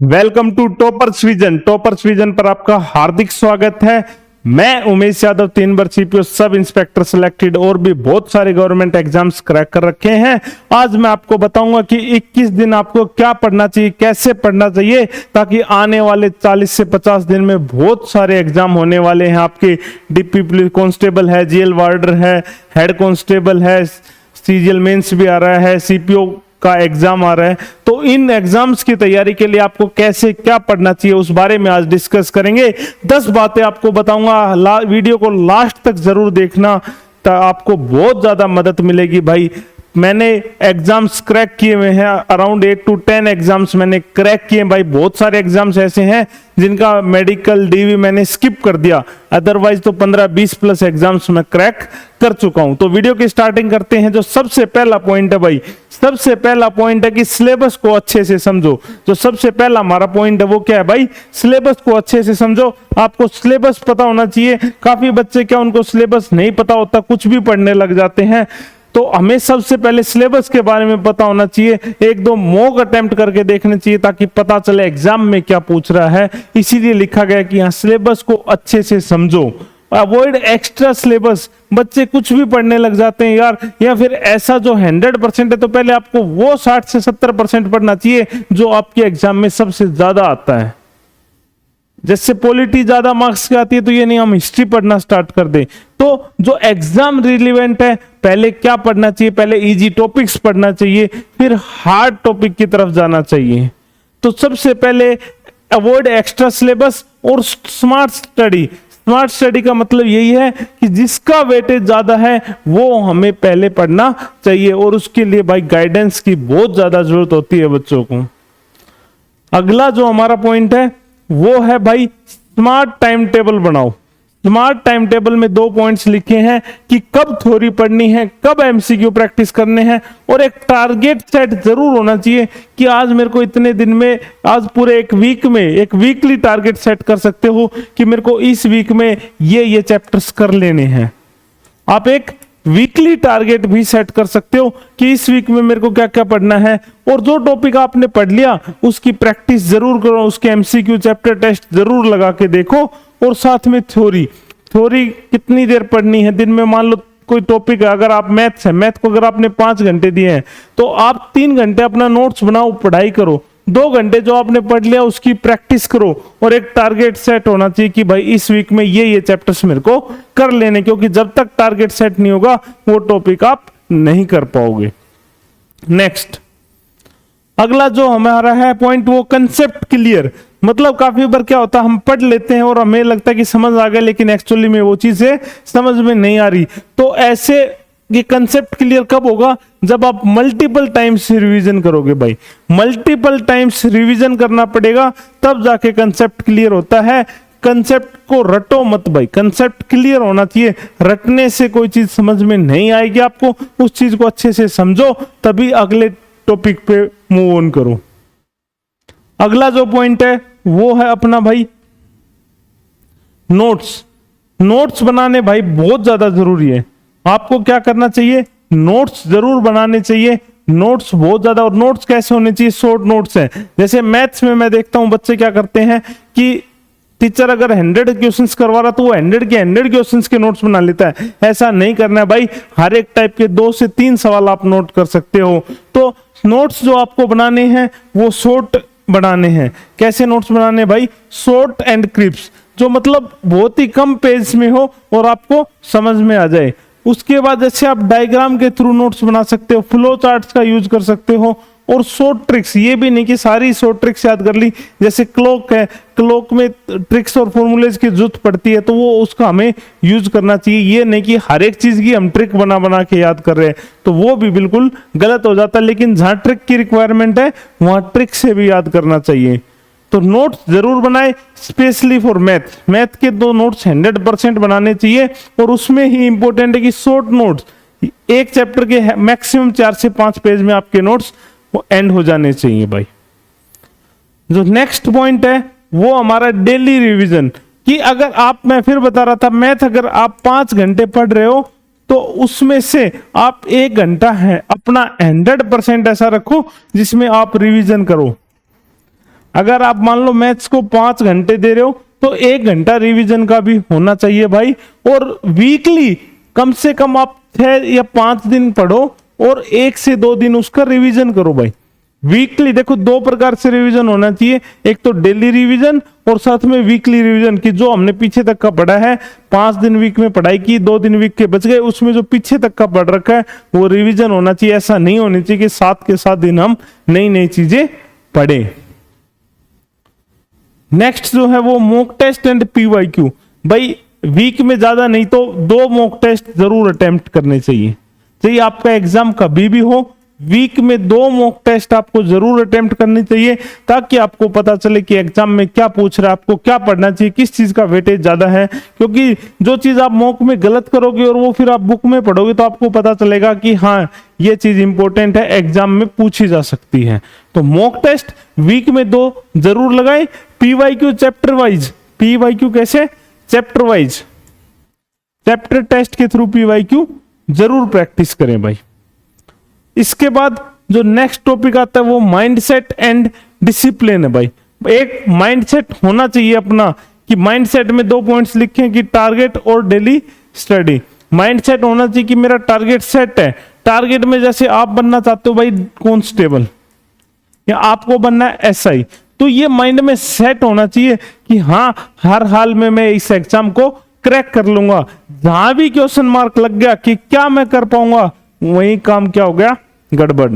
Welcome to toppers vision पर आपका हार्दिक स्वागत है। मैं उमेश यादव 3 बार सीपीओ सब इंस्पेक्टर सिलेक्टेड और भी बहुत सारे गवर्नमेंट एग्जाम्स क्रैक कर रखे हैं। आज मैं आपको बताऊंगा कि 21 दिन आपको क्या पढ़ना चाहिए, कैसे पढ़ना चाहिए, ताकि आने वाले 40 से 50 दिन में बहुत सारे एग्जाम होने वाले हैं। आपके डीपी पुलिस कांस्टेबल है, जेल वार्डर है, हेड कांस्टेबल है, सीजीएल मेंस भी आ रहा है, सीपीओ का एग्जाम आ रहा है। तो इन एग्जाम्स की तैयारी के लिए आपको कैसे क्या पढ़ना चाहिए उस बारे में आज डिस्कस करेंगे। 10 बातें आपको बताऊंगा, वीडियो को लास्ट तक जरूर देखना, तो आपको बहुत ज्यादा मदद मिलेगी। भाई मैंने एग्जाम्स क्रैक किए हुए हैं, अराउंड 8 to 10 एग्जाम्स मैंने क्रैक किए। भाई बहुत सारे एग्जाम्स ऐसे हैं जिनका मेडिकल डीवी मैंने स्किप कर दिया, अदरवाइज तो 15-20 प्लस एग्जाम्स मैं क्रैक कर चुका हूं। तो वीडियो की स्टार्टिंग करते हैं। जो सबसे पहला पॉइंट है भाई, सबसे पहला पॉइंट है कि सिलेबस को अच्छे से समझो। जो सबसे पहला हमारा पॉइंट है वो क्या है भाई, सिलेबस को अच्छे से समझो। आपको सिलेबस पता होना चाहिए। काफी बच्चे क्या उनको सिलेबस नहीं पता होता, कुछ भी पढ़ने लग जाते हैं। तो हमें सबसे पहले सिलेबस के बारे में पता होना चाहिए। 1-2 मॉक अटेम्प्ट करके देखने चाहिए ताकि पता चले एग्जाम में क्या पूछ रहा है। इसीलिए लिखा गया कि यहाँ सिलेबस को अच्छे से समझो, अवॉइड एक्स्ट्रा सिलेबस। बच्चे कुछ भी पढ़ने लग जाते हैं यार, या फिर ऐसा जो 100% है तो पहले आपको वो 60 से 70% पढ़ना चाहिए जो आपके एग्जाम में सबसे ज्यादा आता है। जैसे पॉलिटी ज्यादा मार्क्स की आती है तो ये नहीं हम हिस्ट्री पढ़ना स्टार्ट कर दें। तो जो एग्जाम रिलेवेंट है पहले क्या पढ़ना चाहिए, पहले इजी टॉपिक्स पढ़ना चाहिए, फिर हार्ड टॉपिक की तरफ जाना चाहिए। तो सबसे पहले अवॉइड एक्स्ट्रा सिलेबस और स्मार्ट स्टडी। स्मार्ट स्टडी का मतलब यही है कि जिसका वेटेज ज्यादा है वो हमें पहले पढ़ना चाहिए, और उसके लिए भाई गाइडेंस की बहुत ज्यादा जरूरत होती है बच्चों को। अगला जो हमारा पॉइंट है वो है भाई स्मार्ट टाइम टेबल बनाओ। स्मार्ट टाइम टेबल में 2 पॉइंट्स लिखे हैं कि कब थ्योरी पढ़नी है, कब एमसीक्यू प्रैक्टिस करने हैं, और एक टारगेट सेट जरूर होना चाहिए कि आज मेरे को इतने दिन में, आज पूरे एक वीक में एक वीकली टारगेट सेट कर सकते हो कि मेरे को इस वीक में ये चैप्टर्स कर लेने हैं। आप एक वीकली टारगेट भी सेट कर सकते हो कि इस वीक में मेरे को क्या क्या पढ़ना है, और जो टॉपिक आपने पढ़ लिया उसकी प्रैक्टिस जरूर करो, उसके एमसीक्यू चैप्टर टेस्ट जरूर लगा के देखो, और साथ में थ्योरी कितनी देर पढ़नी है दिन में। मान लो कोई टॉपिक है, अगर आप मैथ्स है, मैथ को अगर आपने 5 घंटे दिए हैं तो आप 3 घंटे अपना नोट्स बनाओ, पढ़ाई करो, 2 घंटे जो आपने पढ़ लिया उसकी प्रैक्टिस करो, और एक टारगेट सेट होना चाहिए कि भाई इस वीक में ये चैप्टर्स मेरे को कर लेने, क्योंकि जब तक टारगेट सेट नहीं होगा वो टॉपिक आप नहीं कर पाओगे। नेक्स्ट, अगला जो हमारा है पॉइंट वो कंसेप्ट क्लियर। मतलब काफी बार क्या होता है, हम पढ़ लेते हैं और हमें लगता है कि समझ आ गया, लेकिन एक्चुअली में वो चीजें समझ में नहीं आ रही। तो ऐसे ये कंसेप्ट क्लियर कब होगा, जब आप मल्टीपल टाइम्स रिवीजन करोगे। भाई मल्टीपल टाइम्स रिवीजन करना पड़ेगा, तब जाके कंसेप्ट क्लियर होता है। कंसेप्ट को रटो मत भाई, कंसेप्ट क्लियर होना चाहिए। रटने से कोई चीज समझ में नहीं आएगी आपको, उस चीज को अच्छे से समझो, तभी अगले टॉपिक पे मूव ऑन करो। अगला जो पॉइंट है वो है अपना भाई नोट्स बनाने भाई बहुत ज्यादा जरूरी है। आपको क्या करना चाहिए, नोट्स जरूर बनाने चाहिए, नोट्स बहुत ज्यादा। और नोट्स कैसे होने चाहिए, शॉर्ट नोट्स हैं। जैसे मैथ्स में मैं देखता हूं बच्चे क्या करते हैं कि टीचर अगर 100 क्वेश्चंस करवा रहा तो वो 100 क्वेश्चंस के नोट्स बना लेता है। ऐसा नहीं करना है भाई, हर एक टाइप के 2 से 3 सवाल आप नोट कर सकते हो। तो नोट्स जो आपको बनाने हैं वो शॉर्ट बनाने हैं। कैसे नोट्स बनाने भाई, शॉर्ट एंड क्रिप्स, जो मतलब बहुत ही कम पेज में हो और आपको समझ में आ जाए। उसके बाद जैसे आप डायग्राम के थ्रू नोट्स बना सकते हो, फ्लो चार्ट्स का यूज कर सकते हो, और शॉर्ट ट्रिक्स। ये भी नहीं कि सारी शॉर्ट ट्रिक्स याद कर ली। जैसे क्लॉक है, क्लॉक में ट्रिक्स और फॉर्मूलेज की जरूरत पड़ती है तो वो उसका हमें यूज करना चाहिए। ये नहीं कि हर एक चीज की हम ट्रिक बना के याद कर रहे हैं, तो वो भी बिल्कुल गलत हो जाता है। लेकिन जहां ट्रिक की रिक्वायरमेंट है वहां ट्रिक से भी याद करना चाहिए। तो नोट्स जरूर बनाए, स्पेशली फॉर मैथ के 2 नोट्स 100% बनाने चाहिए। और उसमें ही इंपॉर्टेंट है कि शॉर्ट नोट्स, एक चैप्टर के मैक्सिमम 4 से 5 पेज में आपके नोट्स वो एंड हो जाने चाहिए भाई। जो नेक्स्ट पॉइंट है वो हमारा डेली रिवीजन, कि अगर आप, मैं फिर बता रहा था, मैथ अगर आप 5 घंटे पढ़ रहे हो तो उसमें से आप 1 घंटा है अपना 100% ऐसा रखो जिसमें आप रिवीजन करो। अगर आप मान लो मैथ्स को 5 घंटे दे रहे हो तो 1 घंटा रिवीजन का भी होना चाहिए भाई। और वीकली कम से कम आप 6 या 5 दिन पढ़ो और 1 से 2 दिन उसका रिवीजन करो भाई। वीकली देखो 2 प्रकार से रिवीजन होना चाहिए, एक तो डेली रिवीजन और साथ में वीकली रिवीजन की जो हमने पीछे तक का पढ़ा है 5 दिन वीक में पढ़ाई की, 2 दिन वीक के बच गए, उसमें जो पीछे तक का पढ़ रखा है वो रिवीजन होना चाहिए। ऐसा नहीं होनी चाहिए कि 7 के 7 दिन हम नई नई चीजें पढ़े। नेक्स्ट जो है वो मॉक टेस्ट एंड पीवाईक्यू। भाई वीक में ज्यादा नहीं तो 2 मॉक टेस्ट जरूर अटेम्प्ट करने चाहिए। चाहिए आपका एग्जाम कभी भी हो, वीक में 2 मॉक टेस्ट आपको जरूर अटेम्प्ट करनी चाहिए ताकि आपको पता चले कि एग्जाम में क्या पूछ रहा है, आपको क्या पढ़ना चाहिए, किस चीज का वेटेज ज्यादा है। क्योंकि जो चीज आप मॉक में गलत करोगे और वो फिर आप बुक में पढ़ोगे तो आपको पता चलेगा कि हाँ ये चीज इंपॉर्टेंट है, एग्जाम में पूछी जा सकती है। तो मॉक टेस्ट वीक में 2 जरूर लगाए। पीवाईक्यू चैप्टर वाइज, पीवाईक्यू कैसे, चैप्टर वाइज चैप्टर टेस्ट के थ्रू पीवाईक्यू जरूर प्रैक्टिस करें भाई। इसके बाद जो नेक्स्ट टॉपिक आता है वो माइंडसेट एंड डिसिप्लिन है भाई। एक माइंडसेट होना चाहिए अपना कि माइंडसेट में 2 पॉइंट्स लिखे कि टारगेट और डेली स्टडी। माइंडसेट होना चाहिए कि मेरा टारगेट सेट है। टारगेट में जैसे आप बनना चाहते हो भाई कांस्टेबल या आपको बनना है एसआई, तो ये माइंड में सेट होना चाहिए कि हाँ हर हाल में मैं इस एग्जाम को क्रैक कर लूंगा। जहां भी क्वेश्चन मार्क लग गया कि क्या मैं कर पाऊंगा, वही काम क्या हो गया, गड़बड़।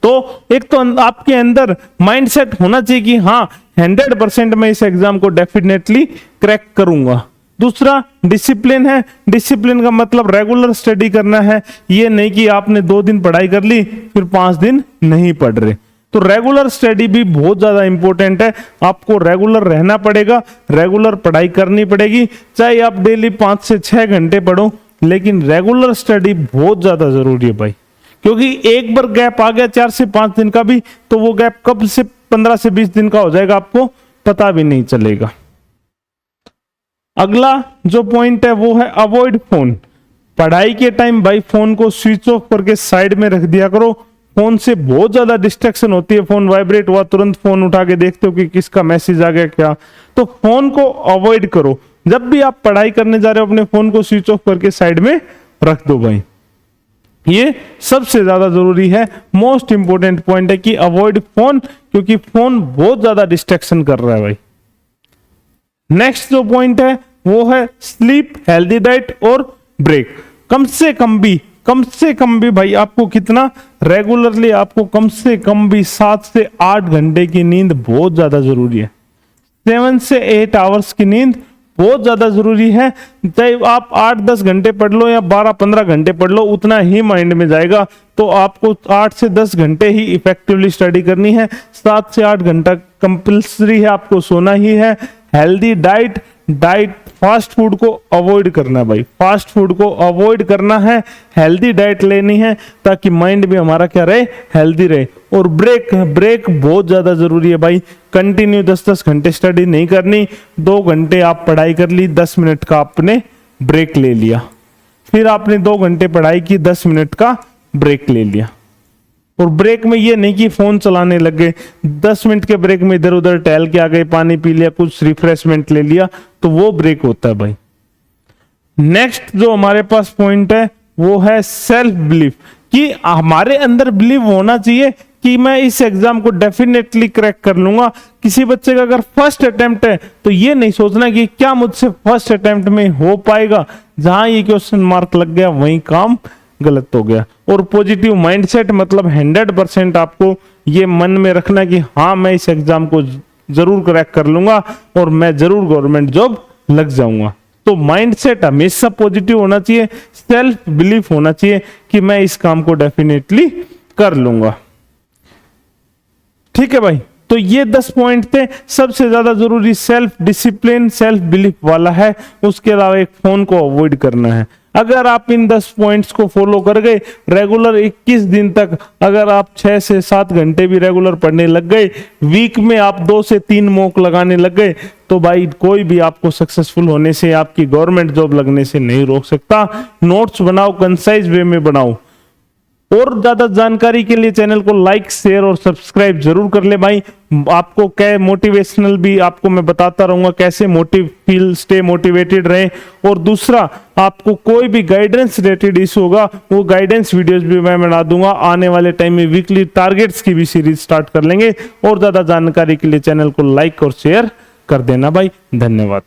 तो एक तो आपके अंदर माइंडसेट होना चाहिए कि हाँ 100% मैं इस एग्जाम को डेफिनेटली क्रैक करूंगा। दूसरा डिसिप्लिन है। डिसिप्लिन का मतलब रेगुलर स्टडी करना है, ये नहीं कि आपने 2 दिन पढ़ाई कर ली फिर 5 दिन नहीं पढ़ रहे। तो रेगुलर स्टडी भी बहुत ज्यादा इंपॉर्टेंट है, आपको रेगुलर रहना पड़ेगा, रेगुलर पढ़ाई करनी पड़ेगी। चाहे आप डेली 5 से 6 घंटे पढ़ो, लेकिन रेगुलर स्टडी बहुत ज्यादा जरूरी है भाई। क्योंकि एक बार गैप आ गया 4 से 5 दिन का भी, तो वो गैप कब से 15 से 20 दिन का हो जाएगा आपको पता भी नहीं चलेगा। अगला जो पॉइंट है वो है अवॉइड फोन। पढ़ाई के टाइम भाई फोन को स्विच ऑफ करके साइड में रख दिया करो। फोन से बहुत ज्यादा डिस्ट्रैक्शन होती है, फोन वाइब्रेट हुआ तुरंत फोन उठा के देखते हो कि किसका मैसेज आ गया क्या। तो फोन को अवॉइड करो। जब भी आप पढ़ाई करने जा रहे हो अपने फोन को स्विच ऑफ करके साइड में रख दो भाई। ये सबसे ज्यादा जरूरी है, मोस्ट इंपोर्टेंट पॉइंट है कि अवॉइड फोन, क्योंकि फोन बहुत ज्यादा डिस्ट्रैक्शन कर रहा है भाई। नेक्स्ट जो पॉइंट है वो है स्लीप, हेल्दी डाइट और ब्रेक। कम से कम भी भाई आपको कितना रेगुलरली आपको कम से कम भी 7 से 8 घंटे की नींद बहुत ज्यादा जरूरी है। 7 से 8 आवर्स की नींद बहुत ज्यादा जरूरी है। चाहे आप 8-10 घंटे पढ़ लो या 12-15 घंटे पढ़ लो, उतना ही माइंड में जाएगा। तो आपको 8 से 10 घंटे ही इफेक्टिवली स्टडी करनी है। 7 से 8 घंटा कंपल्सरी है, आपको सोना ही है। हेल्दी डाइट, फास्ट फूड को अवॉइड करना है भाई, फास्ट फूड को अवॉइड करना है, हेल्दी डाइट लेनी है ताकि माइंड भी हमारा क्या रहे, हेल्दी रहे। और ब्रेक बहुत ज्यादा जरूरी है भाई। कंटिन्यू 10-10 घंटे स्टडी नहीं करनी। 2 घंटे आप पढ़ाई कर ली, 10 मिनट का आपने ब्रेक ले लिया, फिर आपने 2 घंटे पढ़ाई की, 10 मिनट का ब्रेक ले लिया। और ब्रेक में ये नहीं कि फोन चलाने लग गए, 10 मिनट के ब्रेक में इधर उधर टहल के आ गए, पानी पी लिया, कुछ रिफ्रेशमेंट ले लिया, तो वो ब्रेक होता है भाई। नेक्स्ट जो हमारे पास पॉइंट है वो है सेल्फ बिलीफ, कि हमारे अंदर बिलीव होना चाहिए कि मैं इस एग्जाम को डेफिनेटली क्रैक कर लूंगा। किसी बच्चे का अगर फर्स्ट अटेम्प्ट है तो ये नहीं सोचना कि क्या मुझसे फर्स्ट अटेम्प्ट में हो पाएगा, जहां ये क्वेश्चन मार्क लग गया वहीं काम गलत हो गया। और पॉजिटिव माइंडसेट मतलब 100% आपको ये मन में रखना कि हाँ मैं इस एग्जाम को जरूर क्रैक कर लूंगा और मैं जरूर गवर्नमेंट जॉब लग जाऊंगा। तो माइंडसेट हमेशा पॉजिटिव होना चाहिए, सेल्फ बिलीफ होना चाहिए कि मैं इस काम को डेफिनेटली कर लूंगा। ठीक है भाई, तो ये 10 पॉइंट थे। सबसे ज्यादा जरूरी सेल्फ डिसिप्लिन, सेल्फ बिलीफ वाला है। उसके अलावा एक फोन को अवॉइड करना है। अगर आप इन 10 पॉइंट्स को फॉलो कर गए रेगुलर 21 दिन तक, अगर आप 6 से 7 घंटे भी रेगुलर पढ़ने लग गए, वीक में आप 2 से 3 मॉक लगाने लग गए, तो भाई कोई भी आपको सक्सेसफुल होने से, आपकी गवर्नमेंट जॉब लगने से नहीं रोक सकता। नोट्स बनाओ, कंसाइज वे में बनाओ, और ज्यादा जानकारी के लिए चैनल को लाइक शेयर और सब्सक्राइब जरूर कर ले भाई। आपको क्या मोटिवेशनल भी आपको मैं बताता रहूंगा, कैसे स्टे मोटिवेटेड रहे। और दूसरा, आपको कोई भी गाइडेंस रिलेटेड इशू होगा वो गाइडेंस वीडियोस भी मैं बना दूंगा। आने वाले टाइम में वीकली टारगेट्स की भी सीरीज स्टार्ट कर लेंगे। और ज्यादा जानकारी के लिए चैनल को लाइक और शेयर कर देना भाई। धन्यवाद।